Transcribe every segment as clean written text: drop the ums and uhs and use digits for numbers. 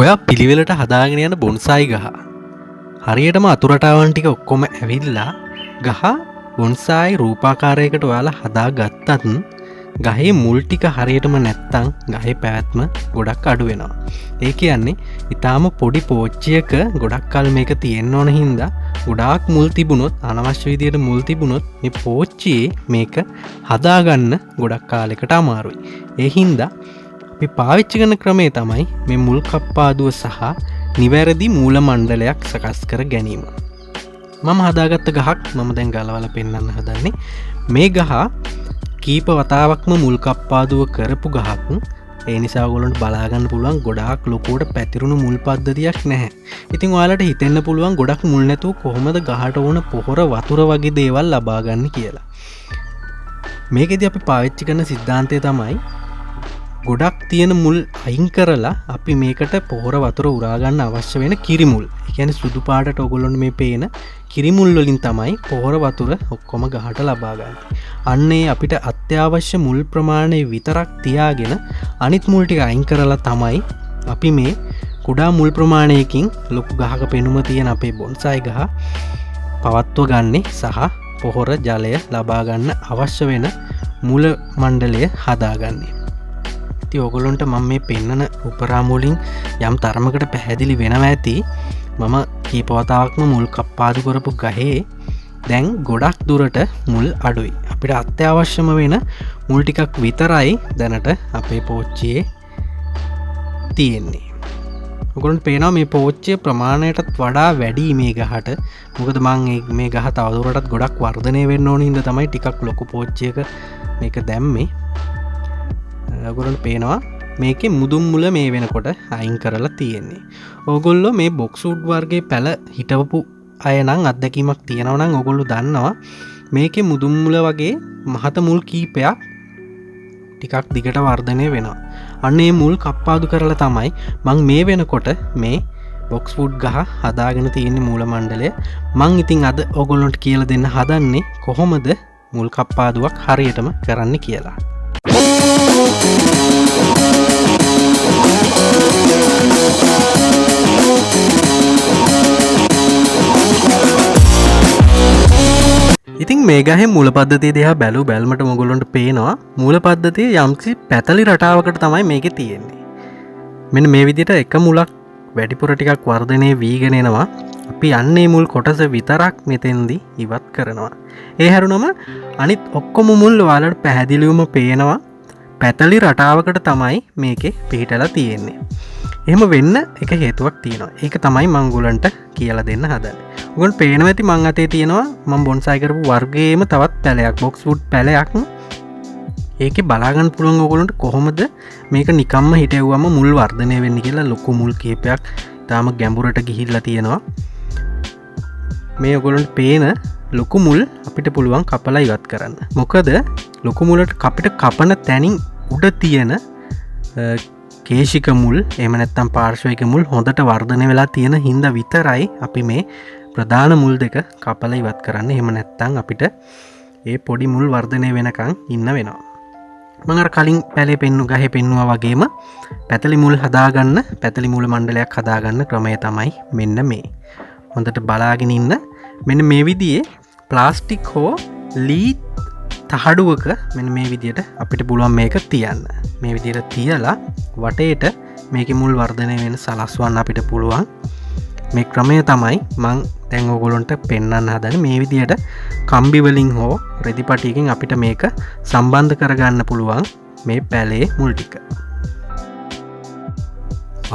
ඔයා පිළිවෙලට හදාගෙන යන බොන්සායි ගහ. හරියටම අතුරටාවන් ටික ඔක්කොම ඇවිල්ලා ගහ බොන්සායි රූපාකාරයකට ඔයාලා හදා ගත්තත් ගහේ මුල් ටික හරියටම නැත්තං ගහේ පැවැත්ම ගොඩක් අඩු වෙනවා. ඒ කියන්නේ ඉතාම පොඩි පෝච්චියක ගොඩක් කල් මේක තියෙන්න ඕන හින්දා ගොඩාක් මුල් තිබුණොත් අනවශ්‍ය විදියට මුල් තිබුණොත් මේ පෝච්චියේ මේක හදාගන්න ගොඩක් කාලෙකට අමාරුයි. ඒ හින්දා අපි පාවිච්චි කරන ක්‍රමේ තමයි මේ මුල් කප්පාදුව සහ නිවැරදි මූල මණ්ඩලයක් සකස් කර ගැනීම. මම හදාගත්ත ගහක් මම දැන් ගලවලා පෙන්වන්න හදන්නේ. මේ ගහ කීප වතාවක්ම මුල් කප්පාදුව කරපු ගහක්. ඒ නිසා ඔයගොල්ලන්ට බලා ගන්න පුළුවන් ගොඩාක් ලොකුවට පැතිරුණු මුල් පද්ධතියක් නැහැ. ඉතින් ඔයාලට හිතෙන්න පුළුවන් ගොඩක් මුල් නැතුව කොහොමද ගහට ඕන පොහොර වතුර වගේ දේවල් ලබා ගන්න කියලා. මේකෙදි අපි පාවිච්චි කරන සිද්ධාන්තය තමයි ගොඩක් තියෙන මුල් අයින් කරලා අපි මේකට පොහොර වතුර උරාගන්න අවශ්‍ය වෙන කිරිමුල්. ඒ කියන්නේ සුදු පාටට ඔයගොල්ලොන්ට මේ පේන කිරිමුල් වලින් තමයි පොහොර වතුර ඔක්කොම ගහට ලබා ගන්න. අන්නේ අපිට අත්‍යවශ්‍ය මුල් ප්‍රමාණය විතරක් තියාගෙන අනිත් මුල් ටික අයින් කරලා තමයි අපි මේ කුඩා මුල් ප්‍රමාණයකින් ලොකු ගහක පෙනුම තියෙන අපේ බොන්සායි ගහ පවත්ව ගන්නේ සහ පොහොර ජලය ලබා ගන්න අවශ්‍ය වෙන මුල මණ්ඩලය හදාගන්නේ. ඔගොලොන්ට මම මේ පෙන්නන උපරාමුලින් යම් තරමකට පැහැදිලි වෙනවා ඇති. මම කීපවතාවක්ම මුල් කප්පාදු කරපු ගහේ දැන් ගොඩක් දුරට මුල් අඩුයි. අපිට අත්‍යවශ්‍යම වෙන මුල් ටිකක් විතරයි දැනට අපේ පෝච්චියේ තියෙන්නේ. ඔගොලන්ට පේනවා මේ පෝච්චිය ප්‍රමාණයටත් වඩා වැඩි මේ ගහට. මොකද මං මේ ගහ තවදුරටත් ගොඩක් වර්ධනය වෙන්න ඕන හින්දා තමයි ටිකක් ලොකු පෝච්චියක මේක දැම්මේ. ඔයගොල්ලන්ට පේනවා මේකේ මුදුන් මුල මේ වෙනකොට අයින් කරලා තියෙන්නේ. ඕගොල්ලෝ මේ බොක්ස් වුඩ් වර්ගයේ පැල හිටවපු අය නම් අත්දැකීමක් තියෙනවා නම් ඕගොල්ලෝ දන්නවා මේකේ මුදුන් මුල වගේ මහත මුල් කීපයක් ටිකක් දිගට වර්ධනය වෙනවා. අන්න ඒ මුල් කප්පාදු කරලා තමයි මං මේ වෙනකොට මේ බොක්ස් වුඩ් ගහ හදාගෙන තියෙන්නේ මූල මණ්ඩලය. මං ඉතින් අද ඕගොල්ලන්ට කියලා දෙන්න හදන්නේ කොහොමද මුල් කප්පාදුවක් හරියටම කරන්න කියලා. ඉතින් මේ ගහේ මූල පද්ධතිය දිහා බැලු බැලමට මොගොල්ලොන්ට පේනවා මූල පද්ධතිය යම්කිසි පැතලි රටාවකට තමයි මේකේ තියෙන්නේ. මෙන්න මේ විදිහට එක මුලක් වැඩිපුර ටිකක් වර්ධනය වීගෙන එනවා. අපි යන්නේ මුල් කොටස විතරක් මෙතෙන්දී ඉවත් කරනවා. ඒ හැරුණම අනිත් ඔක්කොම මුල් ඔයාලට පැහැදිලිවම පේනවා පැතලි රටාවකට තමයි මේකේ පිහිටලා තියෙන්නේ. එහෙම වෙන්න එක හේතුවක් තියෙනවා. ඒක තමයි මම ඔයගොල්ලන්ට කියලා දෙන්න හදන්නේ. ඔයගොල්ලෝ පේනවා ඇති මං අතේ තියෙනවා මම බොන්සායි කරපු වර්ගයේම තවත් පැලයක් බොක්ස් වුඩ් පැලයක්. ඒකේ බලා ගන්න පුළුවන් ඔයගොල්ලන්ට කොහොමද මේක නිකම්ම හිටෙව්වම මුල් වර්ධනය වෙන්නේ කියලා. ලොකු මුල් කීපයක් තාම ගැඹුරට ගිහිල්ලා තියෙනවා. මේ ඔයගොල්ලන්ට පේන ලොකු මුල් අපිට පුළුවන් කපලා ඉවත් කරන්න. මොකද ලොකු මුලට අපිට කපන තැනින් උඩ තියෙන කේශික මුල් එහෙම නැත්නම් පාර්ශ්වික මුල් හොඳට වර්ධනය වෙලා තියෙන හින්දා විතරයි අපි මේ ප්‍රධාන මුල් දෙක කපලා ඉවත් කරන්න. එහෙම නැත්නම් අපිට ඒ පොඩි මුල් වර්ධනය වෙනකන් ඉන්න වෙනවා. මම අර කලින් පැලේ ගහේ පෙන්නුවා වගේම පැතලි මුල් හදාගන්න පැතලි මුල මණ්ඩලයක් හදාගන්න ක්‍රමය තමයි මෙන්න මේ. හොඳට බලාගෙන ඉන්න. මෙන්න මේ විදිහේ ප්ලාස්ටික් හෝ ලී තහඩුවක මෙන්න මේ විදිහට අපිට පුළුවන් මේක තියන්න. මේ විදිහට තියලා වටේට මේකේ මුල් වර්ධනය වෙන සලස්වන්න අපිට පුළුවන්. මේ ක්‍රමය තමයි මං දැන් ඔයගොල්ලන්ට පෙන්වන්න හදන්නේ. මේ විදිහට කම්බි වලින් හෝ රෙදි පටියකින් අපිට මේක සම්බන්ධ කරගන්න පුළුවන් මේ පැලේ මුල් ටික.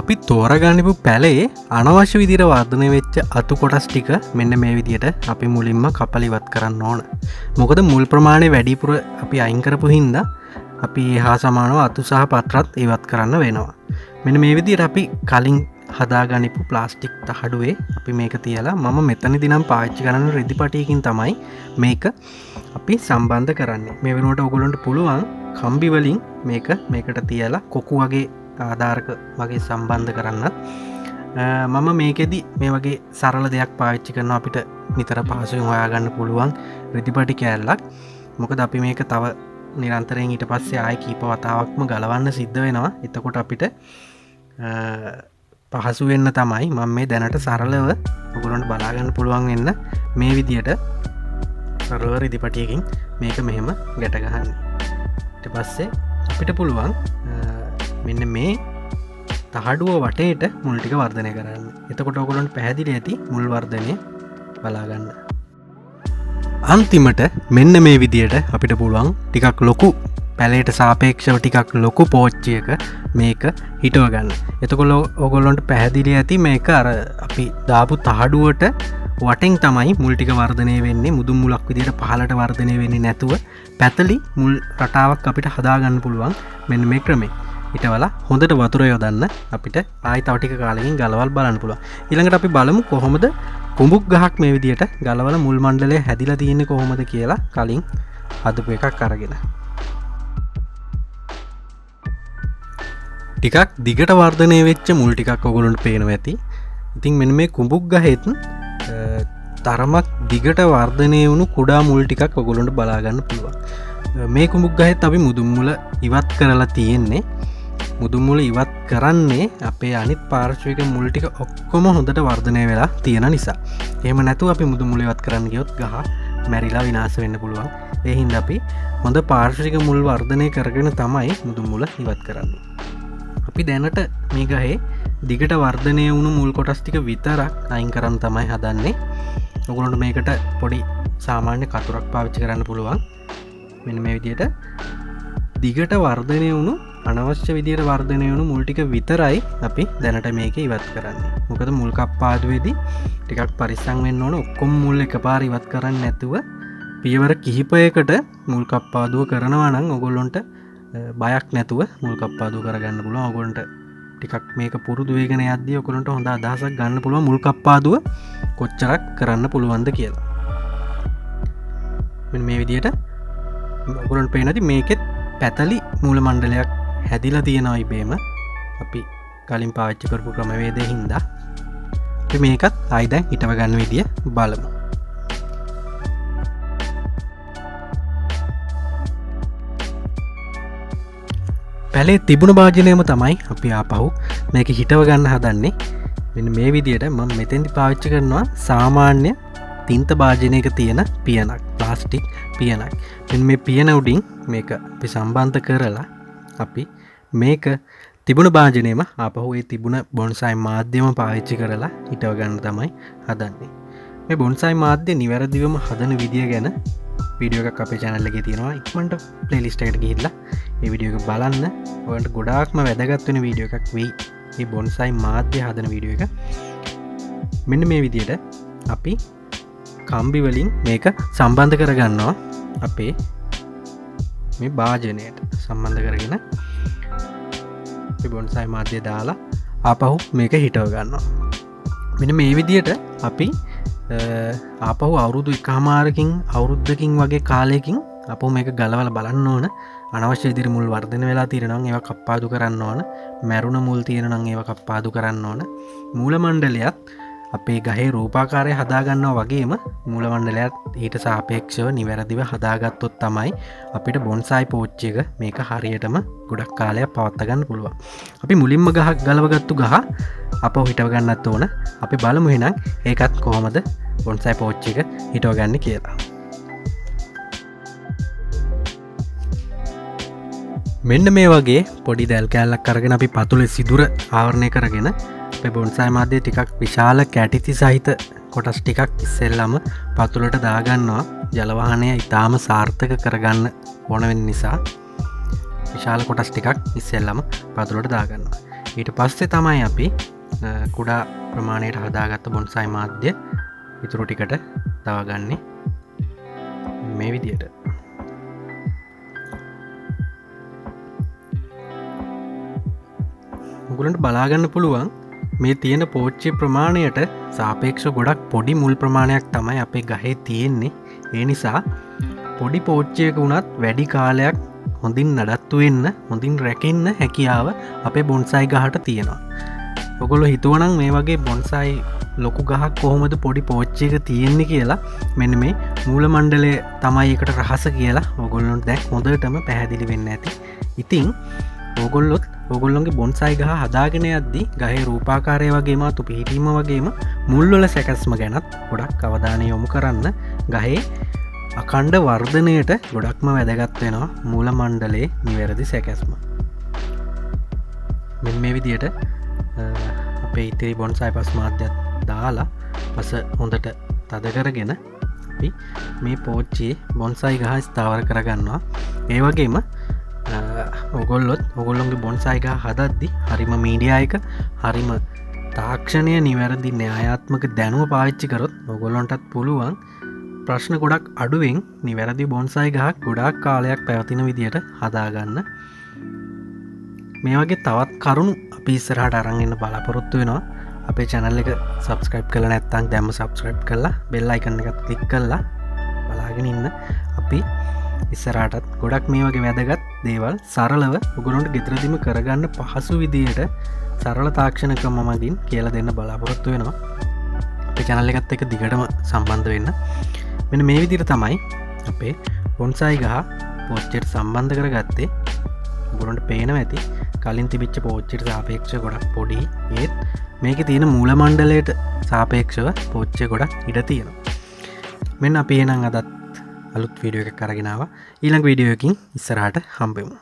අපි තෝරගන්නපු පැලේ අනවශ්‍ය විදිහට වර්ධනය වෙච්ච අතු කොටස් ටික මෙන්න මේ විදිහට අපි මුලින්ම කපලා ඉවත් කරන්න ඕන. මොකද මුල් ප්‍රමාණය වැඩිපුර අපි අයින් කරපු හින්දා අපි හා සමානව අතු සහ පත්‍රත් ඉවත් කරන්න වෙනවා. මෙන්න මේ විදිහට අපි කලින් හදාගනිපු ප්ලාස්ටික් තහඩුවේ අපි මේක තියලා මම මෙතනදී නම් පාවිච්චි කරන රෙදි පටියකින් තමයි මේක අපි සම්බන්ධ කරන්නේ. මේ වෙනුවට ඔයගොල්ලන්ට පුළුවන් කම්බි වලින් මේකට තියලා කොකු වගේ ආධාරක වගේ සම්බන්ධ කරන්නත්. මම මේකෙදි මේ වගේ සරල දෙයක් පාවිච්චි කරනවා අපිට නිතර පහසුවෙන් හොයාගන්න පුළුවන් රෙදිපටි කෑල්ලක්. මොකද අපි මේක තව නිරන්තරයෙන් ඊට පස්සේ ආයෙ කීප වතාවක්ම ගලවන්න සිද්ධ වෙනවා. එතකොට අපිට පහසු වෙන්න තමයි මම මේ දැනට සරලව ඔගොලොන්ට බලාගන්න පුළුවන් වෙන්න මේ විදියට සරලව රිදිපටියකින් මේක මෙහෙම ගැටගහන්න. ඊට පස්සේ අපිට පුළුවන් මෙන්න මේ තහඩුව වටේට මුල් ටික වර්ධනය කරන්න. එතකොට ඔයගොල්ලන්ට පැහැදිලි ඇති මුල් වර්ධනය බලාගන්න. අන්තිමට මෙන්න මේ විදියට අපිට පුළුවන් ටිකක් ලොකු පැලේට සාපේක්ෂව ටිකක් ලොකු පෝච්චියක මේක හිටව ගන්න. එතකොට ඔයගොල්ලන්ට පැහැදිලි ඇති මේක අර අපි දාපු තහඩුවට වටෙන් තමයි මුල් ටික වර්ධනය වෙන්නේ. මුදුන් මුලක් විදියට පහළට වර්ධනය වෙන්නේ නැතුව පැතලි මුල් රටාවක් අපිට හදාගන්න පුළුවන් මෙන්න මේ ක්‍රමේ. හිටවලා හොඳට වතුර යොදන්න අපිට ආයි තව ටික කාලෙකින් ගලවල් බලන්න පුළුවන්. ඊළඟට අපි බලමු කොහොමද කුඹුක් ගහක් මේ විදියට ගලවල මුල් මණ්ඩලය හැදිලා තියෙන්නේ කොහොමද කියලා කලින් හදපු එකක් අරගෙන. ටිකක් දිගට වර්ධනය වෙච්ච මුල් ටිකක් ඔයගොල්ලන්ට පේනවා ඇති. ඉතින් මෙන්න මේ කුඹුක් ගහෙත් තරමක් දිගට වර්ධනය වුණු කුඩා මුල් ටිකක් ඔයගොල්ලන්ට බලා ගන්න පුළුවන්. මේ කුඹුක් ගහෙත් අපි මුදුන් මුල ඉවත් කරලා තියෙන්නේ. මුදුන් මුල ඉවත් කරන්නේ අපේ අනිත් පාර්ශ්වික මුල් ටික ඔක්කොම හොඳට වර්ධනය වෙලා තියෙන නිසා. එහෙම නැතුව අපි මුදුන් මුල ඉවත් කරන්න ගියොත් ගහ මැරිලා විනාශ වෙන්න පුළුවන්. ඒ හින්දා අපි හොඳ පාර්ශ්වික මුල් වර්ධනය කරගෙන තමයි මුදුන් මුල ඉවත් කරන්නේ. අපි දැනට මේ ගහේ දිගට වර්ධනය වුණු මුල් කොටස් ටික විතරක් අයින් කරන් තමයි හදන්නේ. ඔයගොල්ලන්ට මේකට පොඩි සාමාන්‍ය කතුරක් පාවිච්චි කරන්න පුළුවන්. මෙන්න මේ විදියට දිගට වර්ධනය වුණු අනවශ්‍ය විදියට වර්ධනය වුණු මුල් ටික විතරයි අපි දැනට මේක ඉවත් කරන්නේ. මොකද මුල් කප්පාදුවේදී ටිකක් පරිස්සම් වෙන්න ඕන. ඔක්කොම මුල් එකපාර ඉවත් කරන්නේ නැතුව පියවර කිහිපයකට මුල් කප්පාදුව කරනවා නම් ඔයගොල්ලන්ට බයක් නැතුව මුල් කප්පාදුව කරගන්න පුළුවන්. ඔයගොල්ලන්ට ටිකක් මේක පුරුදු වෙගෙන යද්දී ඔයගොල්ලන්ට හොඳ අදහසක් ගන්න පුළුවන් මුල් කප්පාදුව කොච්චරක් කරන්න පුළුවන්ද කියලා. මෙන්න මේ විදියට ඔයගොල්ලන්ට පේනදී මේකෙත් පැතලි මූල මණ්ඩලයක් හැදිලා තියෙනවා ඉබේම. අපි කලින් පාවිච්චි කරපු ක්‍රමවේදයෙන් හින්දා අපි මේකත් ආයි දැන් හිටව ගන්න විදිය බලමු. පැලේ තිබුණ භාජනයම තමයි අපි ආපහු මේක හිටව ගන්න හදන්නේ. මෙන්න මේ විදියට මම මෙතෙන්දි පාවිච්චි කරනවා සාමාන්‍ය තින්ත භාජනයක තියෙන පියනක්, ප්ලාස්ටික් පියනක්. මෙන්න මේ පියන උඩින් මේක අපි සම්බන්ධ කරලා අපි මේක තිබුණ භාජනයම ආපහු ඒ තිබුණ බොන්සයි මාධ්‍යම පාවිච්චි කරලා හිටව ගන්න තමයි හදන්නේ. මේ බොන්සයි මාධ්‍ය නිවැරදිවම හදන විදිය ගැන වීඩියෝ එකක් අපේ channel එකේ තියෙනවා. ඉක්මනට playlist එකට ගිහිල්ලා මේ වීඩියෝ එක බලන්න. ඔයාලට ගොඩාක්ම වැදගත් වෙන වීඩියෝ එකක් වෙයි. මේ බොන්සයි මාධ්‍ය හදන වීඩියෝ එක. මෙන්න මේ විදියට අපි කම්බි වලින් මේක සම්බන්ධ කරගන්නවා අපේ මේ භාජනයට සම්බන්ධ කරගෙන අපි බොන්සයි මාධ්‍ය දාලා ආපහු මේක හිටව ගන්නවා. මෙන්න මේ විදියට අපි ආපහු අවුරුදු 1මාරකින් අවුරුද්දකින් වගේ කාලයකින් අපහු මේක ගලවලා බලන්න ඕන. අනවශ්‍ය විදිහට මුල් වර්ධනය වෙලා තියෙනවා නම් ඒවා කප්පාදු කරන්න ඕන. මැරුණ මුල් තියෙනවා නම් ඒවා කප්පාදු කරන්න ඕන. මූල මණ්ඩලයත් අපේ ගහේ රූපාකාරය හදාගන්නවා වගේම මූල මණ්ඩලයත් ඊට සාපේක්ෂව නිවැරදිව හදාගත්තොත් තමයි අපිට බොන්සයි පෝච්චි එක මේක හරියටම ගොඩක් කාලයක් පවත්වා ගන්න පුළුවන්. අපි මුලින්ම ගහක් ගලවගත්තු ගහ අපව හිටව ගන්නත් ඕන. අපි බලමු එහෙනම් ඒකත් කොහොමද බොන්සයි පෝච්චි එක හිටව ගන්න කියලා. මෙන්න මේ වගේ පොඩි දැල් කෑල්ලක් අරගෙන අපි පතුලේ සිදුර ආවරණය කරගෙන අපේ බොන්සයි මාධ්‍ය ටිකක් විශාල කැටිති සහිත කොටස් ටිකක් ඉස්සෙල්ලම පතුලට දාගන්නවා. ජල වාහනය ඉතාම සාර්ථක කරගන්න ඕන වෙන නිසා විශාල කොටස් ටිකක් ඉස්සෙල්ලම පතුලට දාගන්නවා. ඊට පස්සේ තමයි අපි කුඩා ප්‍රමාණයට හදාගත්ත බොන්සයි මාධ්‍ය ඉතුරු ටිකට දාගන්නේ මේ විදියට. ඔයගොල්ලන්ට බලාගන්න පුළුවන් මේ තියෙන පෝච්චි ප්‍රමාණයට සාපේක්ෂ ගොඩක් පොඩි මුල් ප්‍රමාණයක් තමයි අපේ ගහේ තියෙන්නේ. ඒ නිසා පොඩි පෝච්චියක වුණත් වැඩි කාලයක් හොඳින් නඩත්තු වෙන්න, හොඳින් රැකෙන්න හැකියාව අපේ බොන්සයි ගහට තියෙනවා. ඔයගොල්ලෝ හිතුවනම් මේ වගේ බොන්සයි ලොකු ගහක් කොහොමද පොඩි පෝච්චියක තියෙන්නේ කියලා මෙන්න මේ මූල මණ්ඩලය තමයි ඒකට රහස කියලා ඔයගොල්ලන්ට දැන් හොඳටම පැහැදිලි වෙන්න ඇති. ඉතින් ඔගොල්ලොන්ගේ බොන්සයි ගහ හදාගෙන යද්දි ගහේ රූපාකාරය වගේම තු පිහිටීම වගේම මුල්වල සැකැස්ම ගැනත් ගොඩක් අවධානය යොමු කරන්න. ගහේ අකණ්ඩ වර්ධනයට ගොඩක්ම වැදගත් වෙනවා මූල මණ්ඩලේ නිවැරදි සැකැස්ම. මේ විදියට අපේ ඉතිරි බොන්සයි පස් මාධ්‍යත් දාලා පස හොඳට තද කරගෙන අපි මේ පෝච්චියේ බොන්සයි ගහ ස්ථාවර කරගන්නවා. ඒ වගේම ඔගොල්ලොන්ගේ බොන්සයි ගහ හදද්දි හරිම මීඩියායක හරිම තාක්ෂණය නිවැරදි න්‍යායාත්මක දැනුව පාවිච්චි කරොත් ඔගොල්ලොන්ටත් පුළුවන් ප්‍රශ්න ගොඩක් අඩුවෙන් නිවැරදි බොන්සයි ගහක් ගොඩක් කාලයක් පැවතින විදියට හදාගන්න. මේ වගේ තවත් කරුණු අපි ඉස්සරහට අරන්ගන්න බලාපොරොත්තු වෙනවා. අපේ චැනල් එක සබස්ක්‍රයිබ් කළ නැත්තං දැම්ම සබස්ක්‍රයිබ් කරලා බෙල් අයිකන්න එකත් ක්ලික් කරලා බලාගෙන ඉන්න. අපි ඉස්සරහටත් ගොඩක් මේ වගේ වැදගත් දේවල් සරලව උගුරුන්ට ගෙතරදිම කරගන්න පහසු විදියට සරල තාක්ෂණකම මගින් කියල දෙන්න බලාපොරොත්තු වෙනවා. අපේ චැනල් එකත් එක දිගටම සම්බන්ධ වෙන්න. මෙන්න මේ විදිර තමයි අපේ බොන්සයි ගහ පෝච්චයට සම්බන්ධ කර ගත්තේ. ගුරුන්ට පේන ඇති කලින් තිබිච්ච පෝච්චිට සාපේක්ෂ ගොඩක් පොඩි ඒත් මේක තියෙන මූල මණ්ඩලයට සාපේක්ෂව පෝච්චය ගොඩක් ඉඩ තියෙන. මෙන්න අපේ නං අදත් අලුත් වීඩියෝ එක කරගෙනාව ඊළඟ වීඩියෝකින් ඉස්සරහට හම්බෙමු.